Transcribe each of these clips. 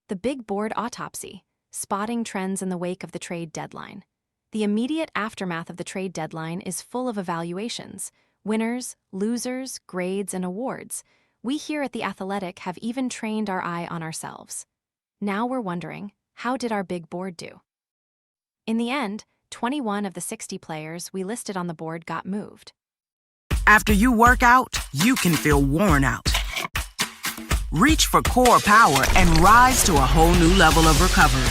The big board autopsy, spotting trends in the wake of the trade deadline. The immediate aftermath of the trade deadline is full of evaluations, winners, losers, grades, and awards. We here at The Athletic have even trained our eye on ourselves. Now we're wondering, how did our big board do? In the end, 21 of the 60 players we listed on the board got moved. After you work out, you can feel worn out. Reach for core power and rise to a whole new level of recovery.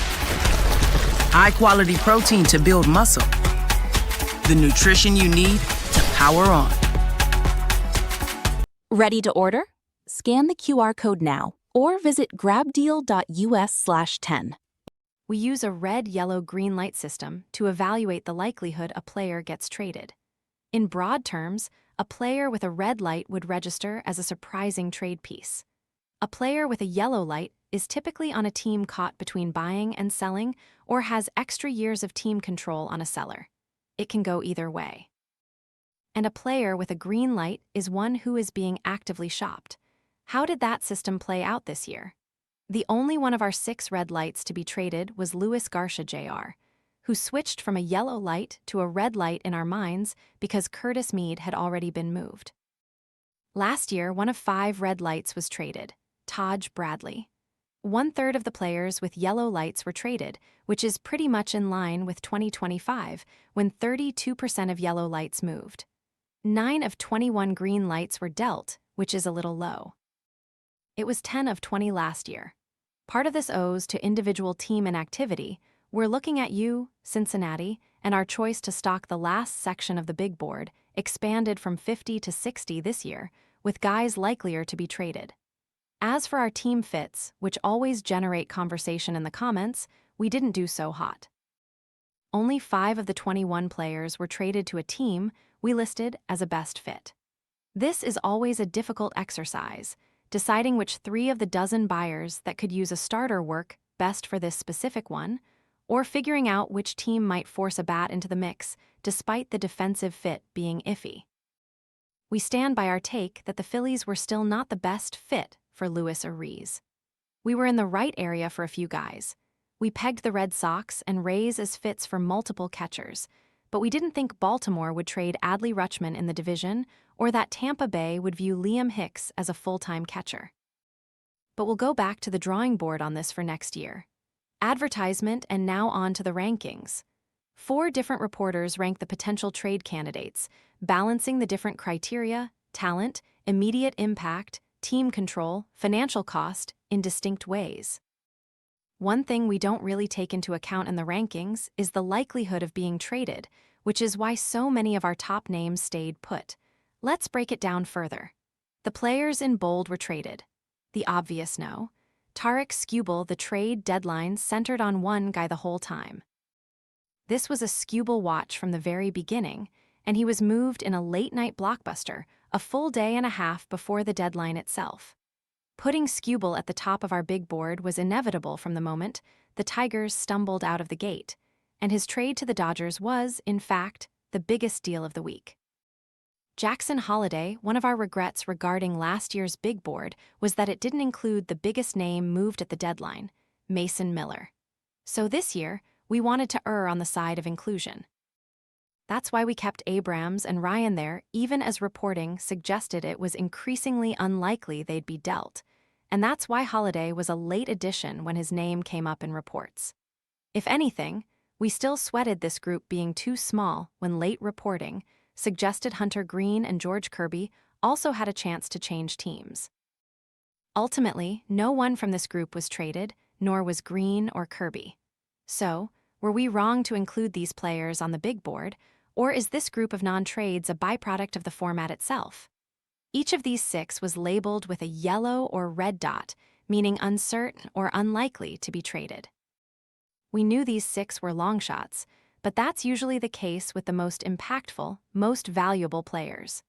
High-quality protein to build muscle. The nutrition you need to power on. Ready to order? Scan the QR code now or visit grabdeal.us/10. We use a red, yellow, green light system to evaluate the likelihood a player gets traded. In broad terms, a player with a red light would register as a surprising trade piece. A player with a yellow light is typically on a team caught between buying and selling or has extra years of team control on a seller. It can go either way. And a player with a green light is one who is being actively shopped. How did that system play out this year? The only one of our 6 red lights to be traded was Luis Garcia Jr., who switched from a yellow light to a red light in our minds because Curtis Mead had already been moved. Last year, one of 5 red lights was traded, Taj Bradley. 1/3 of the players with yellow lights were traded, which is pretty much in line with 2025, when 32% of yellow lights moved. 9 of 21 green lights were dealt, which is a little low. It was 10 of 20 last year. Part of this owes to individual team inactivity. We're looking at you, Cincinnati, and our choice to stock the last section of the big board expanded from 50 to 60 this year, with guys likelier to be traded. As for our team fits, which always generate conversation in the comments, we didn't do so hot. Only 5 of the 21 players were traded to a team we listed as a best fit. This is always a difficult exercise, deciding which 3 of the dozen buyers that could use a starter work best for this specific one, or figuring out which team might force a bat into the mix despite the defensive fit being iffy. We stand by our take that the Phillies were still not the best fit for Luis or Reese. We were in the right area for a few guys. We pegged the Red Sox and Rays as fits for multiple catchers, but we didn't think Baltimore would trade Adley Rutschman in the division or that Tampa Bay would view Liam Hicks as a full-time catcher. But we'll go back to the drawing board on this for next year. Advertisement, and now on to the rankings. 4 different reporters rank the potential trade candidates, balancing the different criteria, talent, immediate impact, team control, financial cost, in distinct ways. One thing we don't really take into account in the rankings is the likelihood of being traded, which is why so many of our top names stayed put. Let's break it down further. The players in bold were traded. The obvious no. Tarek Skubal, the trade deadline centered on one guy the whole time. This was a Skubal watch from the very beginning, and he was moved in a late-night blockbuster, a full day and a half before the deadline itself. Putting Skubal at the top of our big board was inevitable from the moment the Tigers stumbled out of the gate, and his trade to the Dodgers was, in fact, the biggest deal of the week. Jackson Holliday, one of our regrets regarding last year's big board was that it didn't include the biggest name moved at the deadline, Mason Miller. So this year, we wanted to err on the side of inclusion. That's why we kept Abrams and Ryan there, even as reporting suggested it was increasingly unlikely they'd be dealt. And that's why Holliday was a late addition when his name came up in reports. If anything, we still sweated this group being too small when late reporting suggested Hunter Green and George Kirby also had a chance to change teams. Ultimately, no one from this group was traded, nor was Green or Kirby. So, were we wrong to include these players on the big board, or is this group of non-trades a byproduct of the format itself? Each of these 6 was labeled with a yellow or red dot, meaning uncertain or unlikely to be traded. We knew these 6 were long shots, but that's usually the case with the most impactful, most valuable players.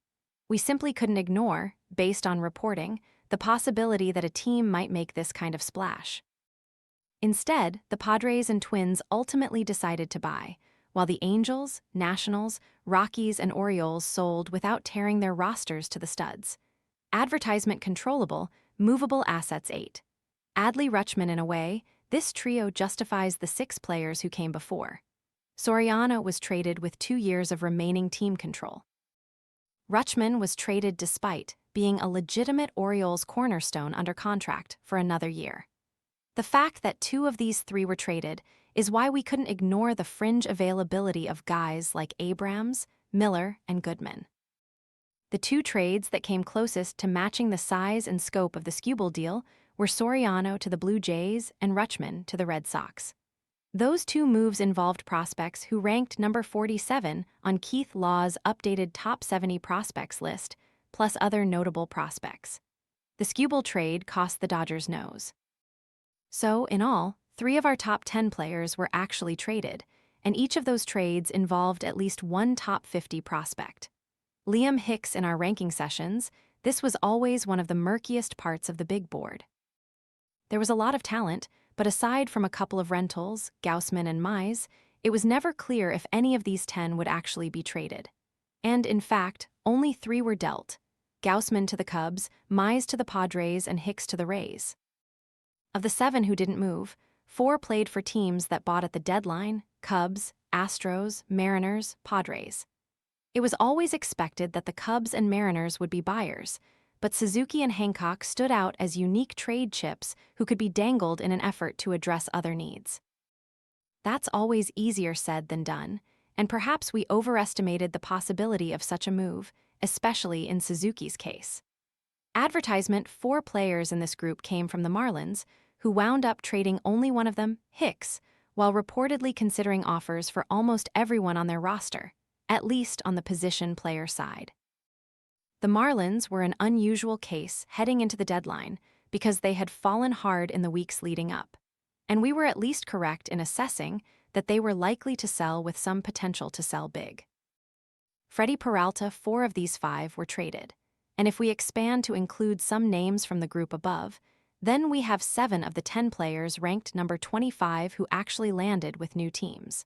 We simply couldn't ignore, based on reporting, the possibility that a team might make this kind of splash. Instead, the Padres and Twins ultimately decided to buy, while the Angels, Nationals, Rockies, and Orioles sold without tearing their rosters to the studs. Advertisement controllable, movable assets 8. Adley Rutschman in a way, this trio justifies the 6 players who came before. Soriano was traded with 2 years of remaining team control. Rutschman was traded despite being a legitimate Orioles cornerstone under contract for another year. The fact that 2 of these 3 were traded is why we couldn't ignore the fringe availability of guys like Abrams, Miller, and Goodman. The 2 trades that came closest to matching the size and scope of the Skubal deal were Soriano to the Blue Jays and Rutschman to the Red Sox. Those 2 moves involved prospects who ranked number 47 on Keith Law's updated top 70 prospects list, plus other notable prospects. The Skubal trade cost the Dodgers nose. So, in all, 3 of our top 10 players were actually traded, and each of those trades involved at least one top 50 prospect. Liam Hicks in our ranking sessions, this was always one of the murkiest parts of the big board. There was a lot of talent, but aside from a couple of rentals, Gaussman and Mize, it was never clear if any of these 10 would actually be traded. And, in fact, only 3 were dealt: Gaussman to the Cubs, Mize to the Padres, and Hicks to the Rays. Of the 7 who didn't move, 4 played for teams that bought at the deadline: Cubs, Astros, Mariners, Padres. It was always expected that the Cubs and Mariners would be buyers, but Suzuki and Hancock stood out as unique trade chips who could be dangled in an effort to address other needs. That's always easier said than done, and perhaps we overestimated the possibility of such a move, especially in Suzuki's case. Advertisement 4 players in this group came from the Marlins, who wound up trading only one of them, Hicks, while reportedly considering offers for almost everyone on their roster, at least on the position player side. The Marlins were an unusual case heading into the deadline because they had fallen hard in the weeks leading up, and we were at least correct in assessing that they were likely to sell with some potential to sell big. Freddie Peralta, 4 of these 5 were traded, and if we expand to include some names from the group above, then we have 7 of the 10 players ranked number 25 who actually landed with new teams.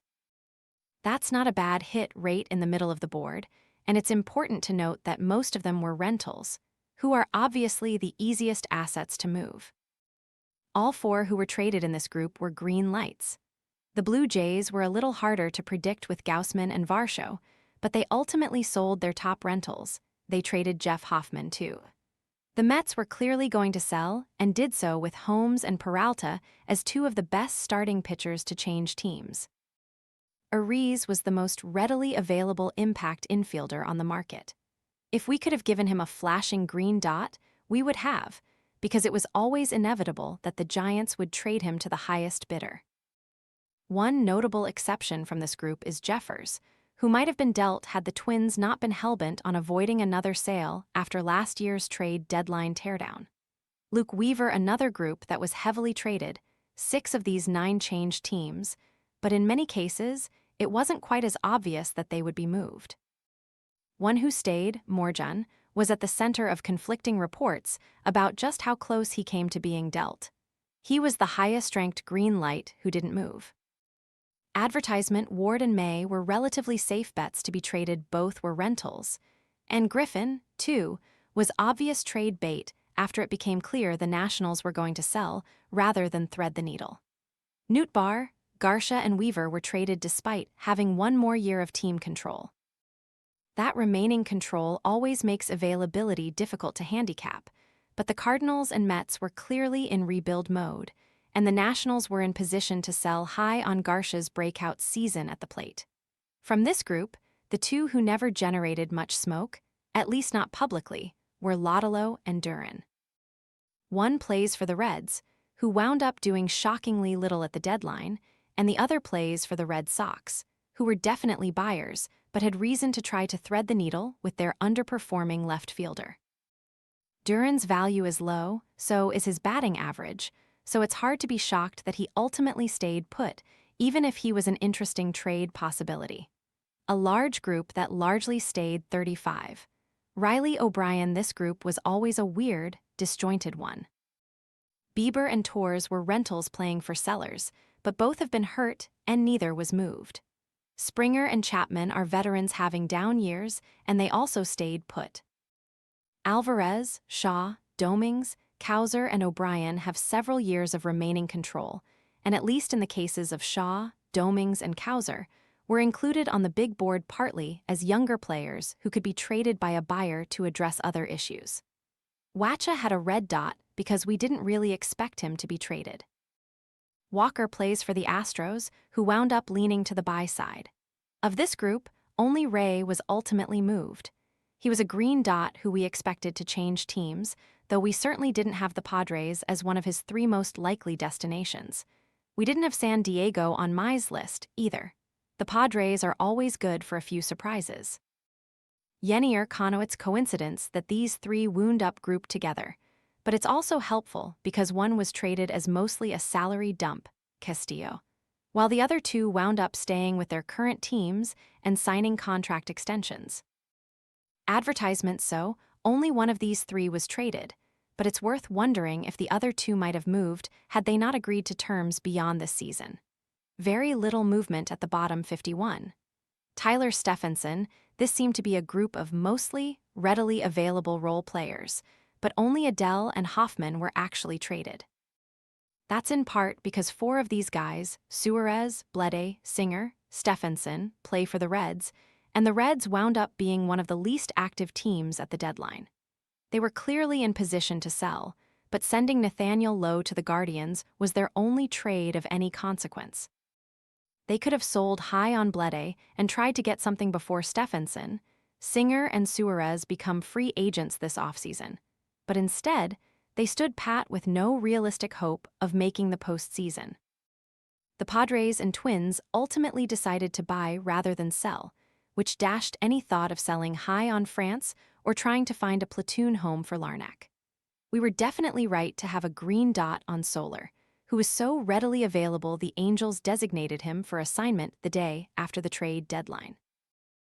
That's not a bad hit rate in the middle of the board, and it's important to note that most of them were rentals, who are obviously the easiest assets to move. All 4 who were traded in this group were green lights. The Blue Jays were a little harder to predict with Gaussman and Varsho, but they ultimately sold their top rentals. They traded Jeff Hoffman too. The Mets were clearly going to sell, and did so with Holmes and Peralta as 2 of the best starting pitchers to change teams. Ariz was the most readily available impact infielder on the market. If we could have given him a flashing green dot, we would have, because it was always inevitable that the Giants would trade him to the highest bidder. One notable exception from this group is Jeffers, who might have been dealt had the Twins not been hellbent on avoiding another sale after last year's trade deadline teardown. Luke Weaver, another group that was heavily traded, 6 of these 9 changed teams, but in many cases, it wasn't quite as obvious that they would be moved. One who stayed, Morjan, was at the center of conflicting reports about just how close he came to being dealt. He was the highest-ranked green light who didn't move. Advertisement Ward and May were relatively safe bets to be traded, both were rentals. And Griffin, too, was obvious trade bait after it became clear the Nationals were going to sell rather than thread the needle. Nootbaar, Garcia, and Weaver were traded despite having 1 more year of team control. That remaining control always makes availability difficult to handicap, but the Cardinals and Mets were clearly in rebuild mode, and the Nationals were in position to sell high on Garcia's breakout season at the plate. From this group, the 2 who never generated much smoke, at least not publicly, were Lodolo and Duran. One plays for the Reds, who wound up doing shockingly little at the deadline, and the other plays for the Red Sox, who were definitely buyers but had reason to try to thread the needle with their underperforming left fielder. Duran's value is low, so is his batting average, so it's hard to be shocked that he ultimately stayed put, even if he was an interesting trade possibility. A large group that largely stayed 35. Riley O'Brien, this group was always a weird, disjointed one. Bieber and Torres were rentals playing for sellers, but both have been hurt and neither was moved. Springer and Chapman are veterans having down years, and they also stayed put. Alvarez, Shaw, Domings, Cowser and O'Brien have several years of remaining control, and at least in the cases of Shaw, Domings, and Cowser, were included on the big board partly as younger players who could be traded by a buyer to address other issues. Wacha had a red dot because we didn't really expect him to be traded. Walker plays for the Astros, who wound up leaning to the buy side. Of this group, only Ray was ultimately moved. He was a green dot who we expected to change teams, though we certainly didn't have the Padres as one of his 3 most likely destinations. We didn't have San Diego on my list, either. The Padres are always good for a few surprises. Yenier Cano, it's coincidence that these 3 wound up grouped together, but it's also helpful because one was traded as mostly a salary dump, Castillo, while the other 2 wound up staying with their current teams and signing contract extensions. Advertisements so, only one of these 3 was traded, but it's worth wondering if the other 2 might have moved had they not agreed to terms beyond this season. Very little movement at the bottom 51. Tyler Stephenson, this seemed to be a group of mostly readily available role players, but only Adele and Hoffman were actually traded. That's in part because 4 of these guys, Suarez, Blede, Singer, Stephenson, play for the Reds, and the Reds wound up being one of the least active teams at the deadline. They were clearly in position to sell, but sending Nathaniel Lowe to the Guardians was their only trade of any consequence. They could have sold high on Blede and tried to get something before Stephenson. Singer and Suarez become free agents this offseason, but instead, they stood pat with no realistic hope of making the postseason. The Padres and Twins ultimately decided to buy rather than sell, which dashed any thought of selling high on France or trying to find a platoon home for Larnach. We were definitely right to have a green dot on Soler, who was so readily available the Angels designated him for assignment the day after the trade deadline.